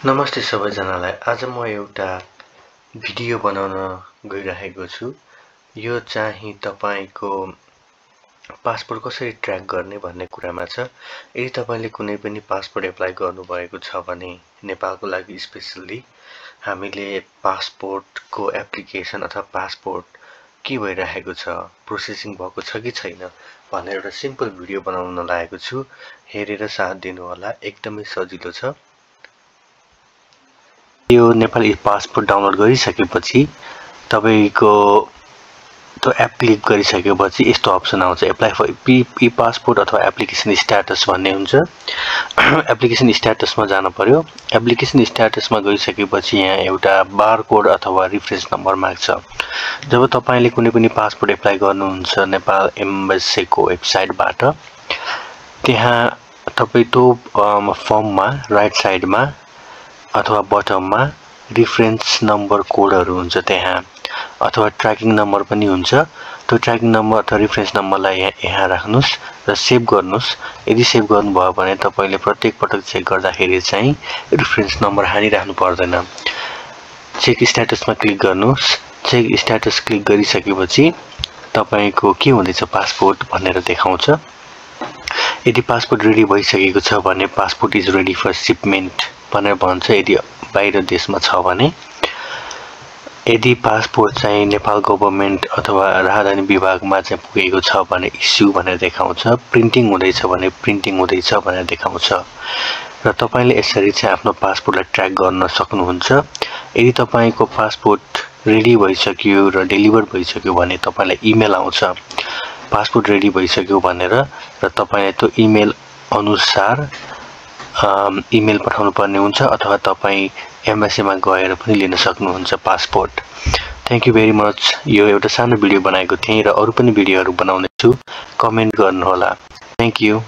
नमस्ते सबैजनालाई। आज म एउटा भिडियो बनाउन गइरहेको छु। यो चाहिँ तपाईको पासपोर्ट कसरी ट्र्याक गर्ने भन्ने कुरामा छ। यदि तपाईले कुनै पनि पासपोर्ट एप्लाई गर्नुभएको छ भने नेपालको लागि स्पेशली हामीले पासपोर्टको एप्लिकेसन अथवा पासपोर्ट के भइरहेको छ, प्रोसेसिङ भएको छ कि छैन भनेर एउटा सिम्पल भिडियो बनाउन लागेको छु। हेरेर साथ दिनु होला, एकदमै सजिलो छ। यो नेपाली पासपोर्ट डाउनलोड गरिसकेपछि तपाईको त्यो एप क्लिक गरिसकेपछि यस्तो अप्सन आउँछ, एप्लाई फर ई पासपोर्ट अथवा एप्लिकेसन स्ट्याटस भन्ने हुन्छ। एप्लिकेसन स्ट्याटसमा जानु पर्यो। एप्लिकेसन स्ट्याटसमा गइसकेपछि यहाँ एउटा बारकोड अथवा रेफरेन्स नम्बर माग्छ। जब तपाईले कुनै पनि पासपोर्ट एप्लाई गर्नुहुन्छ नेपाल एम्बेसीको वेबसाइटबाट, त्यहाँ तपाई त्यो फर्ममा राइट साइडमा अथवा बटममा रेफरेन्स नम्बर कोडहरु हुन्छ त्यहाँ, अथवा ट्र्याकिङ नम्बर पनि हुन्छ। त्यो ट्र्याकिङ नम्बर अथवा रेफरेन्स नम्बरलाई यहाँ राख्नुस् र सेभ गर्नुस्। यदि सेभ गर्नुभयो भने तपाईले प्रत्येक पटक चेक गर्दाखेरि चाहिँ रेफरेन्स नम्बर हानिराख्नु पर्दैन। चेक स्ट्याटसमा क्लिक गर्नुस्। चेक स्ट्याटस क्लिक गरिसकेपछि तपाईको के हुँदैछ पासपोर्ट भनेर देखाउँछ। यदि पासपोर्ट रेडी भइसकेको छ भने passport is ready for shipment भनेर भन्छ। यदि बाहिर देशमा छ भने, यदि पासपोर्ट चाहिँ नेपाल गभर्नमेन्ट अथवा राजधानी विभागमा चाहिँ पुगेको छ भने इस्यु भनेर देखाउँछ। प्रिन्टिङ हुँदैछ भने प्रिन्टिङ हुँदैछ भनेर देखाउँछ। र तपाईले यसरी चाहिँ आफ्नो पासपोर्टलाई ट्र्याक गर्न सक्नुहुन्छ। यदि तपाईको पासपोर्ट रेडी भइसक्यो र डेलिभर भइसक्यो भने तपाईलाई इमेल आउँछ पासपोर्ट रेडी भइसक्यो भनेर, र तपाईले त्यो इमेल अनुसार इमेल पठाउनु पर्ने हुन्छ, अथवा तपाई एम्बेसीमा गएर पनि लिन सक्नुहुन्छ passport. Thank you very much. यो एउटा सानो भिडियो बनाएको थिएँ र अरु पनि भिडियोहरु बनाउने छु। कमेन्ट गर्नु होला। Thank you.